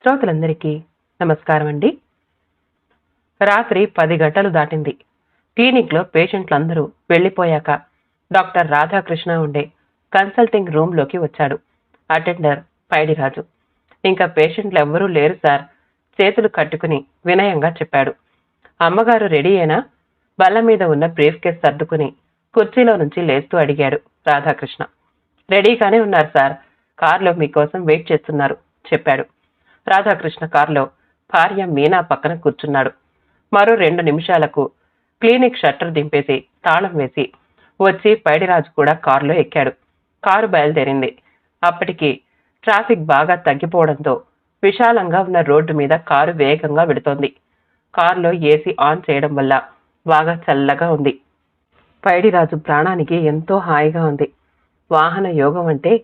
శ్రోతలందరికీ నమస్కారం అండి. రాత్రి 10 గంటలు దాటింది. క్లినిక్లో పేషెంట్లందరూ వెళ్లిపోయాక డాక్టర్ రాధాకృష్ణ ఉండే కన్సల్టింగ్ రూమ్లోకి వచ్చాడు అటెండర్ పైడిరాజు. ఇంకా పేషెంట్లెవ్వరూ లేరు సార్, చేతులు కట్టుకుని వినయంగా చెప్పాడు. అమ్మగారు రెడీ అయినా? బల్ల మీద ఉన్న బ్రీఫ్ కేస్ సర్దుకుని కుర్చీలో నుంచి లేస్తూ అడిగాడు రాధాకృష్ణ. రెడీగానే ఉన్నారు సార్, కారులో మీకోసం వెయిట్ చేస్తున్నారు చెప్పాడు. రాధాకృష్ణ కారులో భార్య మీనా పక్కన కూర్చున్నాడు. మరో 2 నిమిషాలకు క్లినిక్ షట్టర్ దింపేసి తాళం వేసి వచ్చి పైడిరాజు కూడా కారులో ఎక్కాడు. కారు బయలుదేరింది. అప్పటికి ట్రాఫిక్ బాగా తగ్గిపోవడంతో విశాలంగా ఉన్న రోడ్డు మీద కారు వేగంగా వెడుతోంది. కారులో ఏసీ ఆన్ చేయడం వల్ల బాగా చల్లగా ఉంది. పైడిరాజు ప్రాణానికి ఎంతో హాయిగా ఉంది. వాహన యోగం అంటే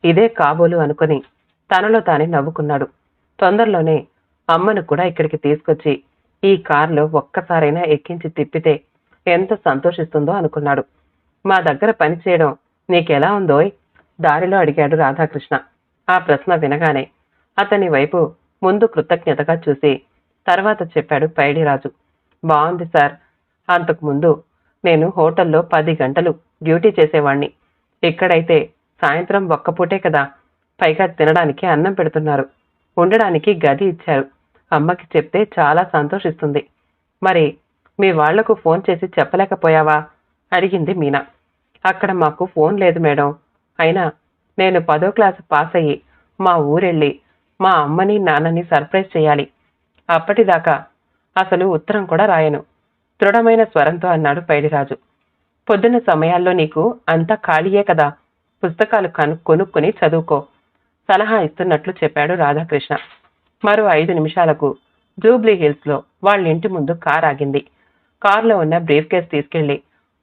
ఇదే కాబోలు అనుకుని తనలో తానే నవ్వుకున్నాడు. తొందరలోనే అమ్మను కూడా ఇక్కడికి తీసుకొచ్చి ఈ కారులో ఒక్కసారైనా ఎక్కించి తిప్పితే ఎంత సంతోషిస్తుందో అనుకున్నాడు. మా దగ్గర పనిచేయడం నీకెలా ఉందోయ్ దారిలో అడిగాడు రాధాకృష్ణ. ఆ ప్రశ్న వినగానే అతని వైపు ముందు కృతజ్ఞతగా చూసి తర్వాత చెప్పాడు పైడిరాజు. బాగుంది సార్, అంతకుముందు నేను హోటల్లో 10 గంటలు డ్యూటీ చేసేవాణ్ణి. ఇక్కడైతే సాయంత్రం ఒక్కపూటే కదా, పైగా తినడానికి అన్నం పెడుతున్నారు, ఉండడానికి గది ఇచ్చారు. అమ్మకి చెప్తే చాలా సంతోషిస్తుంది. మరి మీ వాళ్లకు ఫోన్ చేసి చెప్పలేకపోయావా అడిగింది మీనా. అక్కడ మాకు ఫోన్ లేదు మేడం. అయినా నేను 10వ క్లాసు పాస్ అయ్యి మా ఊరెళ్ళి మా అమ్మని నాన్నని సర్ప్రైజ్ చేయాలి. అప్పటిదాకా అసలు ఉత్తరం కూడా రాయను దృఢమైన స్వరంతో అన్నాడు పైడిరాజు. పొద్దున్న సమయాల్లో నీకు అంతా ఖాళీయే కదా, పుస్తకాలు కొనుక్కొని చదువుకో సలహా ఇస్తున్నట్లు చెప్పాడు రాధాకృష్ణ. మరో 5 నిమిషాలకు జూబ్లీ హిల్స్ లో వాళ్ళింటి ముందు కార్ ఆగింది. కారులో ఉన్న బ్రీఫ్ కేస్ తీసుకెళ్లి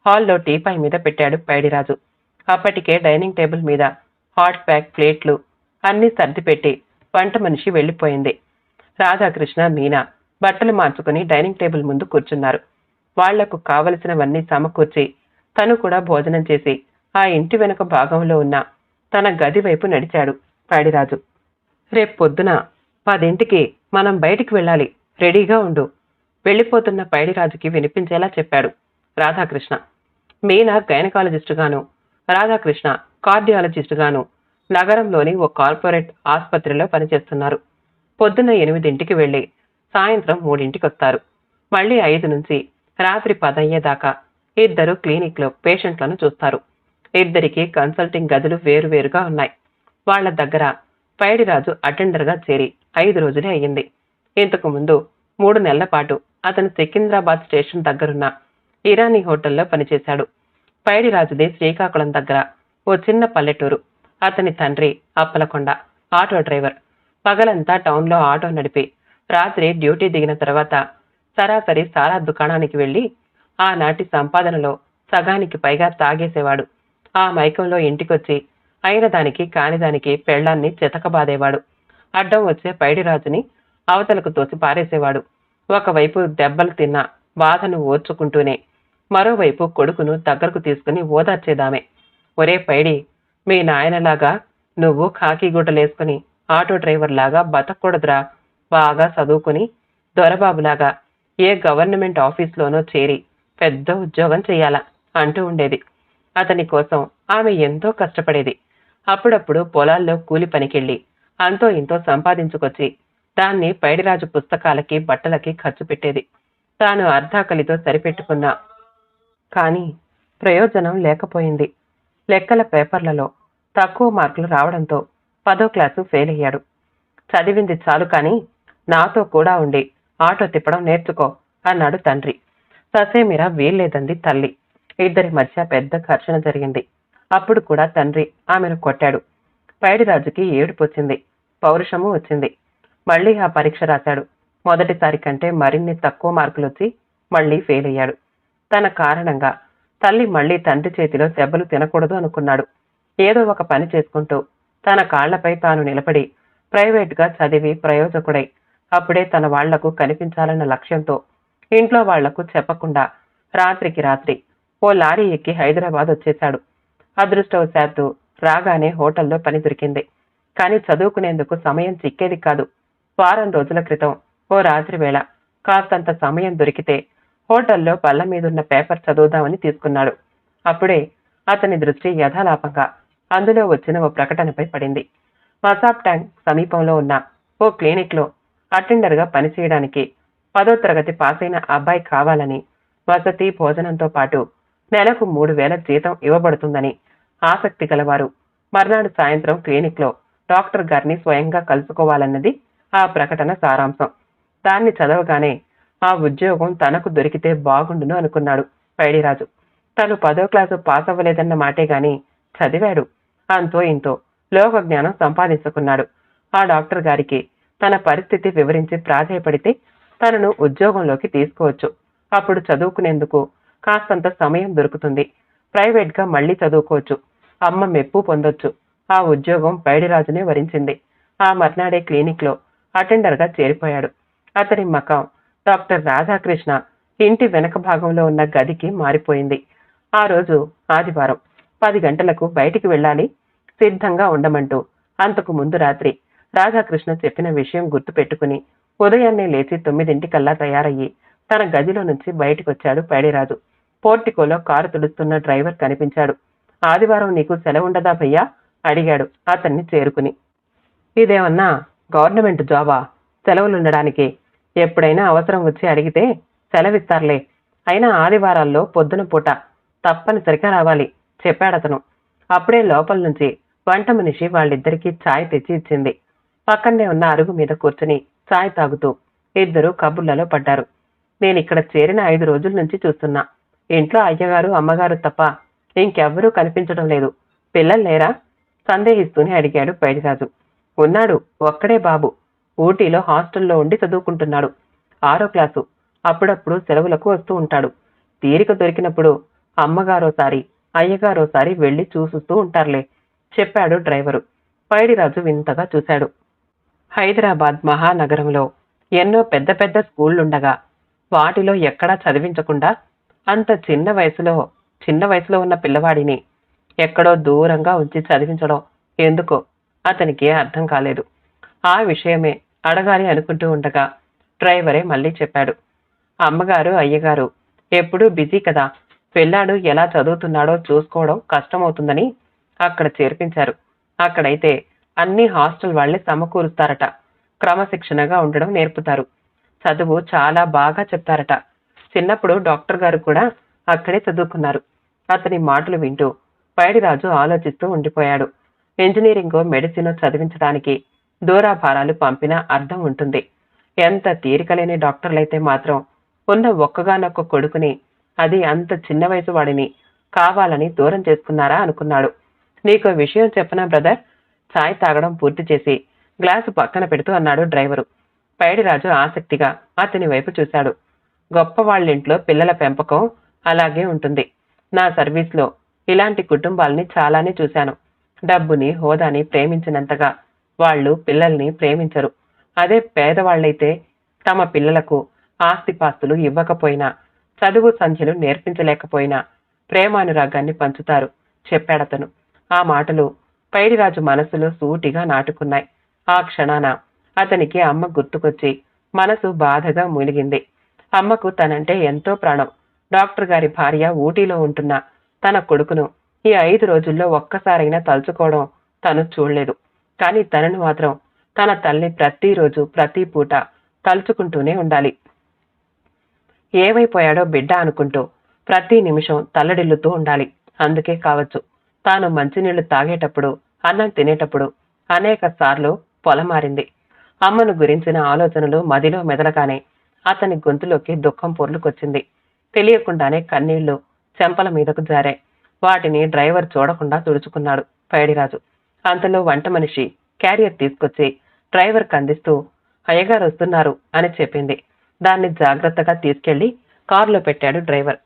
హాల్లో టీపాయ్ మీద పెట్టాడు పైడిరాజు. అప్పటికే డైనింగ్ టేబుల్ మీద హాట్ ప్యాక్ ప్లేట్లు అన్నీ సర్దిపెట్టి వంట మనిషి వెళ్లిపోయింది. రాధాకృష్ణ మీనా బట్టలు మార్చుకుని డైనింగ్ టేబుల్ ముందు కూర్చున్నారు. వాళ్లకు కావలసినవన్నీ సమకూర్చి తను కూడా భోజనం చేసి ఆ ఇంటి వెనుక భాగంలో ఉన్న తన గది వైపు నడిచాడు పైడిరాజు. రేపు పొద్దున 10ంటికి మనం బయటికి వెళ్ళాలి, రెడీగా ఉండు వెళ్లిపోతున్న పైడిరాజుకి వినిపించేలా చెప్పాడు రాధాకృష్ణ. మీనా గైనకాలజిస్టుగాను, రాధాకృష్ణ కార్డియాలజిస్టుగాను నగరంలోని ఓ కార్పొరేట్ ఆసుపత్రిలో పనిచేస్తున్నారు. పొద్దున్న 8ంటికి వెళ్లి సాయంత్రం 3ంటికి వస్తారు. మళ్లీ 5 నుంచి రాత్రి 10 అయ్యేదాకా ఇద్దరు క్లినిక్లో పేషెంట్లను చూస్తారు. ఇద్దరికి కన్సల్టింగ్ గదులు వేరువేరుగా ఉన్నాయి. వాళ్ల దగ్గర పైడిరాజు అటెండర్గా చేరి 5 రోజులే అయ్యింది. ఇంతకు ముందు 3 నెలల పాటు అతను సికింద్రాబాద్ స్టేషన్ దగ్గరున్న ఇరానీ హోటల్లో పనిచేశాడు. పైడిరాజుది శ్రీకాకుళం దగ్గర ఓ చిన్న పల్లెటూరు. అతని తండ్రి అప్పలకొండ ఆటో డ్రైవర్. పగలంతా టౌన్లో ఆటో నడిపి రాత్రి డ్యూటీ దిగిన తర్వాత సరాసరి సారా దుకాణానికి వెళ్లి ఆనాటి సంపాదనలో సగానికి పైగా తాగేసేవాడు. ఆ మైకంలో ఇంటికొచ్చి అయిన దానికి కానిదానికి పెళ్లాన్ని చితకబాదేవాడు. అడ్డం వచ్చే పైడిరాజుని అవతలకు తోసి పారేసేవాడు. ఒకవైపు దెబ్బలు తిన్న బాధను ఓర్చుకుంటూనే మరోవైపు కొడుకును దగ్గరకు తీసుకుని ఓదార్చేదామే. ఒరే పైడి, మీ నాయనలాగా నువ్వు ఖాకీ గుడ్డలేసుకుని ఆటో డ్రైవర్ లాగా బతకూడదురా, బాగా చదువుకుని దొరబాబులాగా ఏ గవర్నమెంట్ ఆఫీస్లోనో చేరి పెద్ద ఉద్యోగం చెయ్యాలా అంటూ ఉండేది. అతని కోసం ఆమె ఎంతో కష్టపడేది. అప్పుడప్పుడు పొలాల్లో కూలి పనికెళ్ళి అంతో ఇంతో సంపాదించుకొచ్చి దాన్ని పైడిరాజు పుస్తకాలకి బట్టలకి ఖర్చు పెట్టేది. తాను అర్ధాకలితో సరిపెట్టుకున్నా కానీ ప్రయోజనం లేకపోయింది. లెక్కల పేపర్లలో తక్కువ మార్కులు రావడంతో 10వ క్లాసు ఫెయిల్ అయ్యాడు. చదివింది చాలు కానీ నాతో కూడా ఉండి ఆటో తిప్పడం నేర్చుకో అన్నాడు తండ్రి. ససేమిరా వీల్లేదంది తల్లి. ఇద్దరి మధ్య పెద్ద ఘర్షణ జరిగింది. అప్పుడు కూడా తండ్రి ఆమెను కొట్టాడు. పైడిరాజుకి ఏడుపు వచ్చింది, పౌరుషము వచ్చింది. మళ్లీ ఆ పరీక్ష రాశాడు. మొదటిసారి కంటే మరిన్ని తక్కువ మార్కులు వచ్చి మళ్లీ ఫెయిల్ అయ్యాడు. తన కారణంగా తల్లి మళ్లీ తండ్రి చేతిలో దెబ్బలు తినకూడదు అనుకున్నాడు. ఏదో ఒక పని చేసుకుంటూ తన కాళ్లపై తాను నిలబడి ప్రైవేట్గా చదివి ప్రయోజకుడై అప్పుడే తన వాళ్లకు కనిపించాలన్న లక్ష్యంతో ఇంట్లో వాళ్లకు చెప్పకుండా రాత్రికి రాత్రి ఓ లారీ ఎక్కి హైదరాబాద్ వచ్చేశాడు. అదృష్టవశాత్తు రాగానే హోటల్లో పని దొరికింది. కానీ చదువుకునేందుకు సమయం చిక్కేది కాదు. వారం రోజుల క్రితం ఓ రాత్రి వేళ కాస్తంత సమయం దొరికితే హోటల్లో బల్ల మీదున్న పేపర్ చదువుదామని తీసుకున్నాడు. అప్పుడే అతని దృష్టి యథాలాపంగా అందులో వచ్చిన ఓ ప్రకటనపై పడింది. మసాబ్ ట్యాంక్ సమీపంలో ఉన్న ఓ క్లినిక్లో అటెండర్గా పనిచేయడానికి 10వ తరగతి పాస్ అయిన అబ్బాయి కావాలని, వసతి భోజనంతో పాటు నెలకు 3,000 జీతం ఇవ్వబడుతుందని, ఆసక్తి గలవారు మర్నాడు సాయంత్రం క్లినిక్లో డాక్టర్ గారిని స్వయంగా కలుసుకోవాలన్నది ఆ ప్రకటన సారాంశం. దాన్ని చదవగానే ఆ ఉద్యోగం తనకు దొరికితే బాగుండును అనుకున్నాడు పైడిరాజు. తను 10వ క్లాసు పాస్ అవ్వలేదన్న మాటే గాని చదివాడు. అంతో ఇంతో లోక జ్ఞానం సంపాదించుకున్నాడు. ఆ డాక్టర్ గారికి తన పరిస్థితి వివరించి ప్రాధేయపడితే తనను ఉద్యోగంలోకి తీసుకోవచ్చు. అప్పుడు చదువుకునేందుకు కాస్తంత సమయం దొరుకుతుంది. ప్రైవేట్గా మళ్లీ చదువుకోవచ్చు. అమ్మ మెప్పు పొందొచ్చు. ఆ ఉద్యోగం పైడిరాజునే వరించింది. ఆ మర్నాడే క్లినిక్లో అటెండర్గా చేరిపోయాడు. అతని మకం డాక్టర్ రాధాకృష్ణ ఇంటి వెనక భాగంలో ఉన్న గదికి మారిపోయింది. ఆ రోజు ఆదివారం. 10 గంటలకు బయటికి వెళ్ళాలి, సిద్ధంగా ఉండమంటూ అంతకు ముందు రాత్రి రాధాకృష్ణ చెప్పిన విషయం గుర్తు పెట్టుకుని ఉదయాన్నే లేచి 9ంటికల్లా తయారయ్యి తన గదిలో నుంచి బయటికొచ్చాడు పైడిరాజు. పోర్టికోలో కారు తుడుస్తున్న డ్రైవర్ కనిపించాడు. ఆదివారం నీకు సెలవుండదా భయ్యా అడిగాడు అతన్ని చేరుకుని. ఇదేమన్నా గవర్నమెంట్ జాబా సెలవులుండడానికి? ఎప్పుడైనా అవసరం వచ్చి అడిగితే సెలవిస్తారులే. అయినా ఆదివారాల్లో పొద్దున పూట తప్పనిసరిగా రావాలి చెప్పాడతను. అప్పుడే లోపల నుంచి వంట మనిషి వాళ్ళిద్దరికీ ఛాయ్ తెచ్చి ఇచ్చింది. పక్కనే ఉన్న అరుగు మీద కూర్చుని ఛాయ్ తాగుతూ ఇద్దరు కబుర్లలో పడ్డారు. నేనిక్కడ చేరిన 5 రోజుల నుంచి చూస్తున్నా. ఇంట్లో అయ్యగారు అమ్మగారు తప్ప ఇంకెవ్వరూ కనిపించడం లేదు. పిల్లలు లేరా సందేహిస్తూనే అడిగాడు పైడిరాజు. ఉన్నాడు, ఒక్కడే బాబు. ఊటీలో హాస్టల్లో ఉండి చదువుకుంటున్నాడు. 6వ క్లాసు. అప్పుడప్పుడు సెలవులకు వస్తూ ఉంటాడు. తీరిక దొరికినప్పుడు అమ్మగారోసారి అయ్యగారోసారి వెళ్లి చూసుస్తూ ఉంటారులే చెప్పాడు డ్రైవరు. పైడిరాజు వింతగా చూశాడు. హైదరాబాద్ మహానగరంలో ఎన్నో పెద్ద పెద్ద స్కూళ్లుండగా వాటిలో ఎక్కడా చదివించకుండా అంత చిన్న వయసులో ఉన్న పిల్లవాడిని ఎక్కడో దూరంగా ఉంచి చదివించడం ఎందుకో అతనికి అర్థం కాలేదు. ఆ విషయమే అడగాలి అనుకుంటూ ఉండగా డ్రైవరే మళ్ళీ చెప్పాడు. అమ్మగారు అయ్యగారు ఎప్పుడూ బిజీ కదా, పిల్లాడు ఎలా చదువుతున్నాడో చూసుకోవడం కష్టమవుతుందని అక్కడ చేర్పించారు. అక్కడైతే అన్ని హాస్టల్ వాళ్లే సమకూరుస్తారట. క్రమశిక్షణగా ఉండడం నేర్పుతారు. చదువు చాలా బాగా చెప్తారట. చిన్నప్పుడు డాక్టర్ గారు కూడా అక్కడే చదువుకున్నారు. అతని మాటలు వింటూ పైడిరాజు ఆలోచిస్తూ ఉండిపోయాడు. ఇంజనీరింగో మెడిసినో చదివించడానికి దూరాభారాలు పంపినా అర్థం ఉంటుంది. ఎంత తీరికలేని డాక్టర్లైతే మాత్రం ఉన్న ఒక్కగానొక్క కొడుకుని, అది అంత చిన్న వయసు వాడిని కావాలని దూరం చేసుకున్నారా అనుకున్నాడు. నీకో విషయం చెప్పనా బ్రదర్? ఛాయ్ తాగడం పూర్తి చేసి గ్లాసు పక్కన పెడుతూ అన్నాడు డ్రైవరు. పైడిరాజు ఆసక్తిగా అతని వైపు చూశాడు. గొప్ప వాళ్ళింట్లో పిల్లల పెంపకం అలాగే ఉంటుంది. నా సర్వీస్లో ఇలాంటి కుటుంబాలని చాలానే చూశాను. డబ్బుని హోదాని ప్రేమించినంతగా వాళ్ళు పిల్లల్ని ప్రేమించరు. అదే పేదవాళ్లైతే తమ పిల్లలకు ఆస్తిపాస్తులు ఇవ్వకపోయినా, చదువు సంధ్యలు నేర్పించలేకపోయినా ప్రేమానురాగాన్ని పంచుతారు చెప్పాడతను. ఆ మాటలు పైడిరాజు మనసులో సూటిగా నాటుకున్నాయి. ఆ క్షణాన అతనికి అమ్మ గుర్తుకొచ్చి మనసు బాధగా మూలిగింది. అమ్మకు తనంటే ఎంతో ప్రాణం. డాక్టర్ గారి భార్య ఊటీలో ఉంటున్న తన కొడుకును ఈ 5 రోజుల్లో ఒక్కసారైనా తలుచుకోవడం తను చూడలేదు. కానీ తనను మాత్రం తన తల్లి ప్రతిరోజు ప్రతి పూట తలుచుకుంటూనే ఉండాలి. ఏమైపోయాడో బిడ్డ అనుకుంటూ ప్రతి నిమిషం తల్లడిల్లుతూ ఉండాలి. అందుకే కావచ్చు తాను మంచినీళ్లు తాగేటప్పుడు, అన్నం తినేటప్పుడు అనేక సార్లు పొలమారింది. అమ్మను గురించిన ఆలోచనలు మదిలో మెదలగానే అతని గొంతులోకి దుఃఖం పొర్లుకొచ్చింది. తెలియకుండానే కన్నీళ్లు చెంపల మీదకు జారాయి. వాటిని డ్రైవర్ చూడకుండా తుడుచుకున్నాడు పైడిరాజు. అంతలో వంట మనిషి క్యారియర్ తీసుకొచ్చి డ్రైవర్కి అందిస్తూ అయ్యగారు వస్తున్నారు అని చెప్పింది. దాన్ని జాగ్రత్తగా తీసుకెళ్లి కారులో పెట్టాడు డ్రైవర్.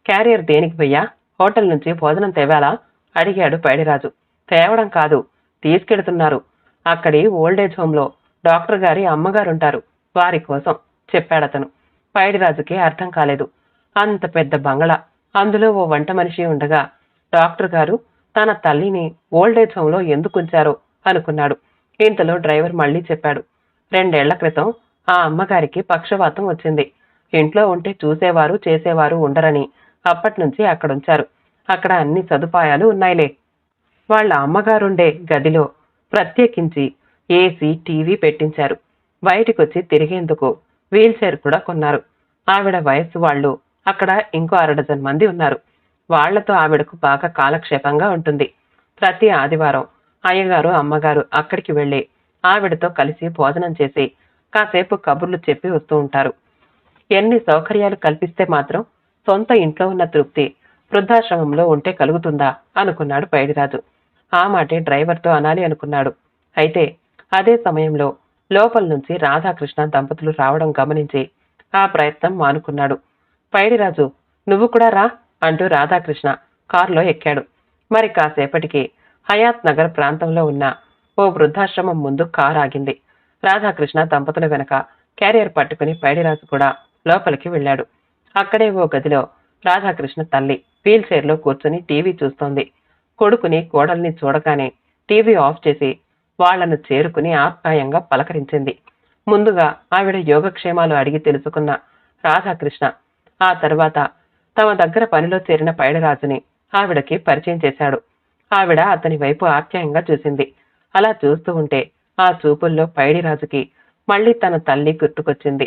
క్యారియర్ దేనికి భయ్యా? హోటల్ నుంచి భోజనం తేవాలా అడిగాడు పైడిరాజు. తేవడం కాదు, తీసుకెడుతున్నారు. అక్కడి ఓల్డేజ్ హోంలో డాక్టర్ గారి అమ్మగారుంటారు, వారి కోసం చెప్పాడతను. పైడిరాజుకి అర్థం కాలేదు. అంత పెద్ద బంగళా, అందులో ఓ వంట మనిషి ఉండగా డాక్టర్ గారు తన తల్లిని ఓల్డేజ్ హోంలో ఎందుకుంచారో అనుకున్నాడు. ఇంతలో డ్రైవర్ మళ్లీ చెప్పాడు. 2 ఏళ్ల క్రితం ఆ అమ్మగారికి పక్షవాతం వచ్చింది. ఇంట్లో ఉంటే చూసేవారు చేసేవారు ఉండరని అప్పట్నుంచి అక్కడుంచారు. అక్కడ అన్ని సదుపాయాలు ఉన్నాయిలే. వాళ్ళ అమ్మగారుండే గదిలో ప్రత్యేకించి ఏసీ, టీవీ పెట్టించారు. బయటికొచ్చి తిరిగేందుకు వీల్చైర్ కూడా కొన్నారు. ఆవిడ వయస్సు వాళ్ళు అక్కడ ఇంకో 1/2 మంది ఉన్నారు. వాళ్లతో ఆవిడకు బాగా కాలక్షేపంగా ఉంటుంది. ప్రతి ఆదివారం అయ్యగారు, అమ్మగారు అక్కడికి వెళ్లి ఆవిడతో కలిసి భోజనం చేసి కాసేపు కబుర్లు చెప్పి వస్తూ ఉంటారు. ఎన్ని సౌకర్యాలు కల్పిస్తే మాత్రం సొంత ఇంట్లో ఉన్న తృప్తి వృద్ధాశ్రమంలో ఉంటే కలుగుతుందా అనుకున్నాడు పైడిరాజు. ఆ మాటే డ్రైవర్తో అనాలి అనుకున్నాడు. అయితే అదే సమయంలో లోపల నుంచి రాధాకృష్ణ దంపతులు రావడం గమనించి ఆ ప్రయత్నం మానుకున్నాడు. పైడిరాజు, నువ్వు కూడా రా అంటూ రాధాకృష్ణ కారులో ఎక్కాడు. మరి కాసేపటికి హయాత్ నగర్ ప్రాంతంలో ఉన్న ఓ వృద్ధాశ్రమం ముందు కారు ఆగింది. రాధాకృష్ణ దంపతుల వెనక క్యారియర్ పట్టుకుని పైడిరాజు కూడా లోపలికి వెళ్ళాడు. అక్కడే ఓ గదిలో రాధాకృష్ణ తల్లి వీల్ చైర్లో కూర్చుని టీవీ చూస్తోంది. కొడుకుని కోడల్ని చూడగానే టీవీ ఆఫ్ చేసి వాళ్లను చేరుకుని ఆప్యాయంగా పలకరించింది. ముందుగా ఆవిడ యోగక్షేమాలు అడిగి తెలుసుకున్న రాధాకృష్ణ ఆ తర్వాత తమ దగ్గర పనిలో చేరిన పైడిరాజుని ఆవిడకి పరిచయం చేశాడు. ఆవిడ అతని వైపు ఆప్యాయంగా చూసింది. అలా చూస్తూ ఉంటే ఆ చూపుల్లో పైడిరాజుకి మళ్లీ తన తల్లి గుర్తుకొచ్చింది.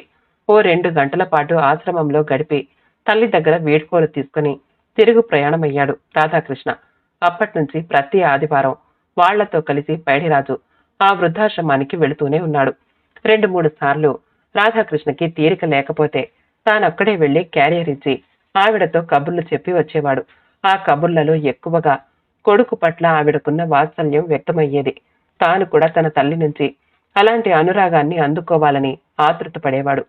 ఓ 2 గంటల పాటు ఆశ్రమంలో గడిపి తల్లి దగ్గర వీడ్కోలు తీసుకుని తిరుగు ప్రయాణమయ్యాడు రాధాకృష్ణ. అప్పట్నుంచి ప్రతి ఆదివారం వాళ్లతో కలిసి పైడిరాజు ఆ వృద్ధాశ్రమానికి వెళుతూనే ఉన్నాడు. 2-3 సార్లు రాధాకృష్ణకి తీరిక లేకపోతే తానొక్కడే వెళ్లి క్యారియర్ ఇచ్చి ఆవిడతో కబుర్లు చెప్పి వచ్చేవాడు. ఆ కబుర్లలో ఎక్కువగా కొడుకు పట్ల ఆవిడకున్న వాత్సల్యం వ్యక్తమయ్యేది. తాను కూడా తన తల్లి నుంచి అలాంటి అనురాగాన్ని అందుకోవాలని ఆతృతపడేవాడు.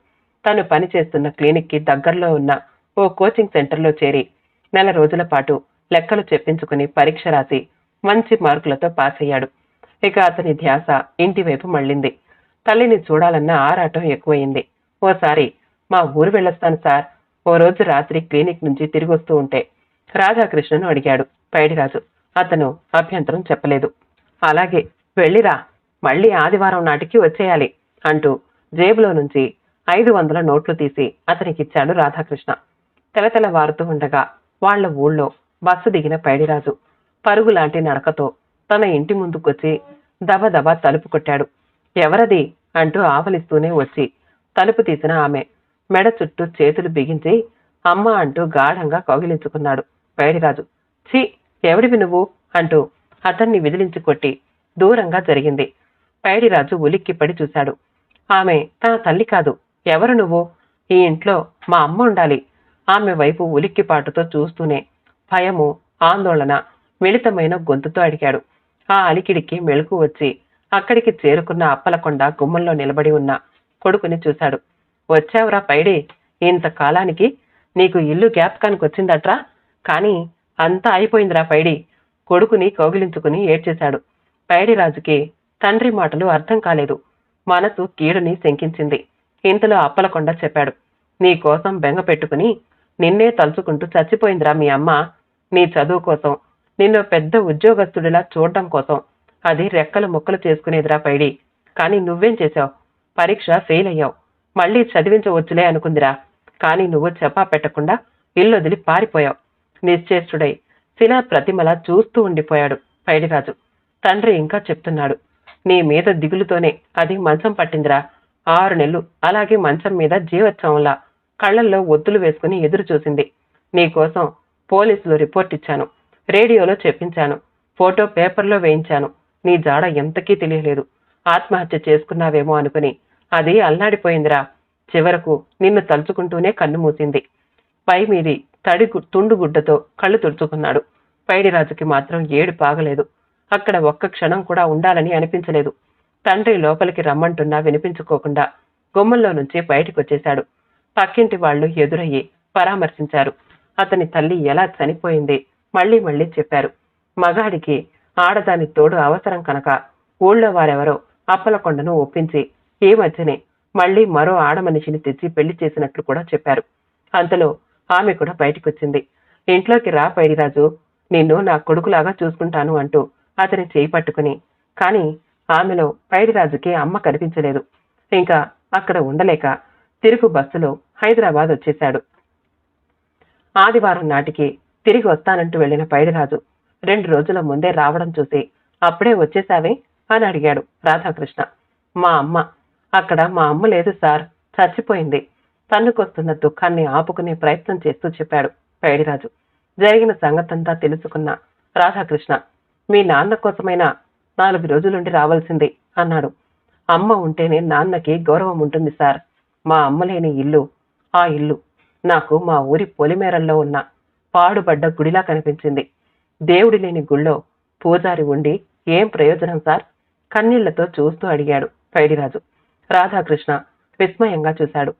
తను పనిచేస్తున్న క్లినిక్కి దగ్గరలో ఉన్న ఓ కోచింగ్ సెంటర్లో చేరి 4 రోజుల పాటు లెక్కలు చెప్పించుకుని పరీక్ష రాసి మంచి మార్కులతో పాస్ అయ్యాడు. ఇక అతని ధ్యాస ఇంటివైపు మళ్ళింది. తల్లిని చూడాలన్న ఆరాటం ఎక్కువయింది. ఓసారి మా ఊరు వెళ్ళొస్తాను సార్, ఓ రోజు రాత్రి క్లినిక్ నుంచి తిరిగొస్తూ ఉంటే రాధాకృష్ణను అడిగాడు పైడిరాజు. అతను అభ్యంతరం చెప్పలేదు. అలాగే వెళ్ళిరా, మళ్లీ ఆదివారం నాటికి వచ్చేయాలి అంటూ జేబులో నుంచి 500 నోట్లు తీసి అతనికిచ్చాడు రాధాకృష్ణ. తెలతెలవారుతూ ఉండగా వాళ్ల ఊళ్ళో బస్సు దిగిన పైడిరాజు పరుగులాంటి నడకతో తన ఇంటి ముందుకొచ్చి దబదబా తలుపు కొట్టాడు. ఎవరది అంటూ ఆవలిస్తూనే వచ్చి తలుపు తీసిన ఆమె మెడ చుట్టూ చేతులు బిగించి అమ్మ అంటూ గాఢంగా కౌగిలించుకున్నాడు పైడిరాజు. ఛీ, ఎవడివి నువ్వు అంటూ అతన్ని విదిలించి కొట్టి దూరంగా జరిగింది. పైడిరాజు ఉలిక్కిపడి చూశాడు. ఆమె తన తల్లి కాదు. ఎవరు నువ్వు? ఈ ఇంట్లో మా అమ్మ ఉండాలి. ఆమె వైపు ఉలిక్కిపాటుతో చూస్తూనే భయము, ఆందోళన మిళితమైన గొంతుతో అడిగాడు. ఆ అలికిడికి మెలకు వచ్చి అక్కడికి చేరుకున్న అప్పలకొండ గుమ్మంలో నిలబడి ఉన్న కొడుకుని చూశాడు. వచ్చావురా పైడి, ఇంతకాలానికి నీకు ఇల్లు జ్ఞాపకానికి వచ్చిందట్రా. కాని అంతా అయిపోయిందిరా పైడి. కొడుకుని కౌగిలించుకుని ఏడ్చేశాడు. పైడిరాజుకి తండ్రి మాటలు అర్థం కాలేదు. మనసు కీడుని శంకించింది. ఇంతలో అప్పలకొండ చెప్పాడు. నీకోసం బెంగ పెట్టుకుని నిన్నే తలుచుకుంటూ చచ్చిపోయిందిరా మీ అమ్మ. నీ చదువు కోసం, నిన్ను పెద్ద ఉద్యోగస్తుడిలా చూడడం కోసం అది రెక్కలు ముక్కలు చేసుకునేదిరా పైడి. కాని నువ్వేం చేశావు? పరీక్ష ఫెయిల్ అయ్యావు. మళ్లీ చదివించవచ్చులే అనుకుందిరా. కాని నువ్వు చెప్పా పెట్టకుండా ఇల్లొదిలి పారిపోయావు. నిశ్చేష్టుడై శిలా ప్రతిమలా చూస్తూ ఉండిపోయాడు పైడిరాజు. తండ్రి ఇంకా చెప్తున్నాడు. నీ మీద దిగులుతోనే అది మంచం పట్టిందిరా. 6 నెలలు అలాగే మంచం మీద జీవోత్సవంలా కళ్లల్లో ఒత్తులు వేసుకుని ఎదురు చూసింది. నీకోసం పోలీసులు రిపోర్ట్ ఇచ్చాను, రేడియోలో చెప్పించాను, ఫోటో పేపర్లో వేయించాను. నీ జాడ ఎంతకీ తెలియలేదు. ఆత్మహత్య చేసుకున్నావేమో అనుకుని అది అల్లాడిపోయిందిరా. చివరకు నిన్ను తలుచుకుంటూనే కన్ను మూసింది. పై మీది తుండు గుడ్డతో కళ్ళు తుడుచుకున్నాడు. పైడిరాజుకి మాత్రం ఏడు పాగలేదు. అక్కడ ఒక్క క్షణం కూడా ఉండాలని అనిపించలేదు. తండ్రి లోపలికి రమ్మంటున్నా వినిపించుకోకుండా గుమ్మంలో నుంచి బయటికొచ్చేశాడు. పక్కింటి వాళ్లు ఎదురయ్యి పరామర్శించారు. అతని తల్లి ఎలా చనిపోయింది మళ్లీ మళ్లీ చెప్పారు. మగాడికి ఆడదాని తోడు అవసరం కనుక ఊళ్ళో వారెవరో అప్పలకొండను ఒప్పించి ఈ మధ్యనే మళ్లీ మరో ఆడమనిషిని తెచ్చి పెళ్లి చేసినట్లు కూడా చెప్పారు. అంతలో ఆమె కూడా బయటికొచ్చింది. ఇంట్లోకి రా పైడిరాజు, నిన్ను నా కొడుకులాగా చూసుకుంటాను అంటూ అతని చేయి పట్టుకుని. కాని ఆమెలో పైడిరాజుకి అమ్మ కనిపించలేదు. ఇంకా అక్కడ ఉండలేక తిరుగు బస్సులో హైదరాబాద్ వచ్చేశాడు. ఆదివారం నాటికి తిరిగి వస్తానంటూ వెళ్లిన పైడిరాజు 2 రోజుల ముందే రావడం చూసి అప్పుడే వచ్చేశావే అని అడిగాడు రాధాకృష్ణ. మా అమ్మ అక్కడ మా అమ్మ లేదు సార్, చచ్చిపోయింది. తన్నుకొస్తున్న దుఃఖాన్ని ఆపుకునే ప్రయత్నం చేస్తూ చెప్పాడు పైడిరాజు. జరిగిన సంగతంతా తెలుసుకున్న రాధాకృష్ణ, మీ నాన్న కోసమైనా 4 రోజులుండి రావాల్సింది అన్నాడు. అమ్మ ఉంటేనే నాన్నకి గౌరవం ఉంటుంది సార్. మా అమ్మ లేని ఇల్లు ఆ ఇల్లు నాకు మా ఊరి పొలిమేరల్లో ఉన్న పాడుబడ్డ గుడిలా కనిపించింది. దేవుడి లేని గుళ్ళో పూజారి ఉండి ఏం ప్రయోజనం సార్? కన్నీళ్లతో చూస్తూ అడిగాడు పైడిరాజు. రాధాకృష్ణ విస్మయంగా చూశాడు.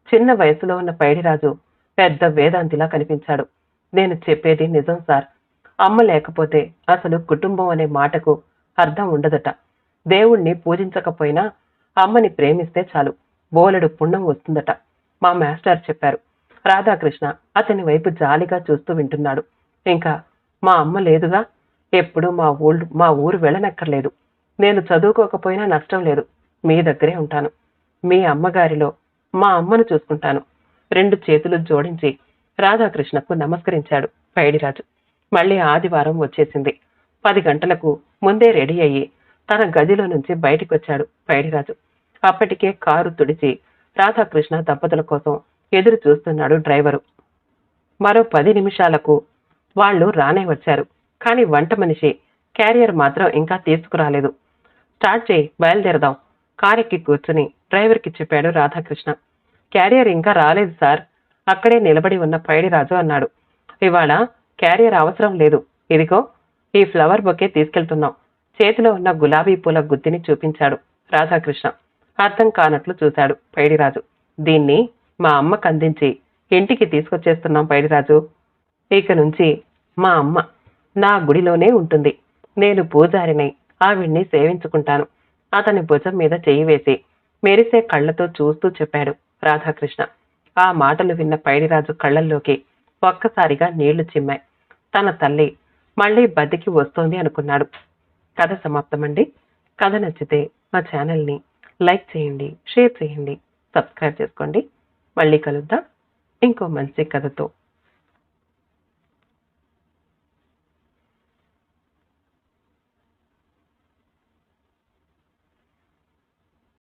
చిన్న వయసులో ఉన్న పైడిరాజు పెద్ద వేదాంతిలా కనిపించాడు. నేను చెప్పేది నిజం సార్. అమ్మ లేకపోతే అసలు కుటుంబం అనే మాటకు అర్థం ఉండదట. దేవుణ్ణి పూజించకపోయినా అమ్మని ప్రేమిస్తే చాలు, బోలెడు పుణ్యం వస్తుందట మా మాస్టర్ చెప్పారు. రాధాకృష్ణ అతని వైపు జాలిగా చూస్తూ వింటున్నాడు. ఇంకా మా అమ్మ లేదుగా, ఎప్పుడు మా ఊరు వెళ్ళనక్కర్లేదు. నేను చదువుకోకపోయినా నష్టం లేదు, మీ దగ్గరే ఉంటాను. మీ అమ్మగారిలో మా అమ్మను చూసుకుంటాను. 2 చేతులు జోడించి రాధాకృష్ణకు నమస్కరించాడు పైడిరాజు. మళ్ళీ ఆదివారం వచ్చేసింది. 10 గంటలకు ముందే రెడీ అయ్యి తన గదిలో నుంచి బయటికొచ్చాడు పైడిరాజు. అప్పటికే కారు తుడిచి రాధాకృష్ణ దంపతుల కోసం ఎదురు చూస్తున్నాడు డ్రైవరు. మరో 10 నిమిషాలకు వాళ్ళు రానే వచ్చారు. కానీ వంట మనిషి క్యారియర్ మాత్రం ఇంకా తీసుకురాలేదు. స్టార్ట్ చేయి, బయలుదేరదాం, కారెక్కి కూర్చుని డ్రైవర్కి చెప్పాడు రాధాకృష్ణ. క్యారియర్ ఇంకా రాలేదు సార్, అక్కడే నిలబడి ఉన్న పైడిరాజు అన్నాడు. ఇవాళ క్యారియర్ అవసరం లేదు, ఇదిగో ఈ ఫ్లవర్ బొకే తీసుకెళ్తున్నాం. చేతిలో ఉన్న గులాబీ పూల గుత్తిని చూపించాడు రాధాకృష్ణ. అర్థం కానట్లు చూశాడు పైడిరాజు. దీన్ని మా అమ్మకు అందించి ఇంటికి తీసుకొచ్చేస్తున్నాం పైడిరాజు. ఇక నుంచి మా అమ్మ నా గుడిలోనే ఉంటుంది. నేను పూజారినై ఆవిడ్ని సేవించుకుంటాను. అతని భుజం మీద చెయ్యి వేసి మెరిసే కళ్లతో చూస్తూ చెప్పాడు రాధాకృష్ణ. ఆ మాటలు విన్న పైడిరాజు కళ్లల్లోకి ఒక్కసారిగా నీళ్లు చిమ్మాయి. తన తల్లి మళ్లీ బతికి వస్తోంది అనుకున్నాడు. కథ సమాప్తమండి. కథ నచ్చితే మా ఛానల్ని లైక్ చేయండి, షేర్ చేయండి, సబ్స్క్రైబ్ చేసుకోండి. మళ్ళీ కలుద్దాం ఇంకో మంచి కథతో.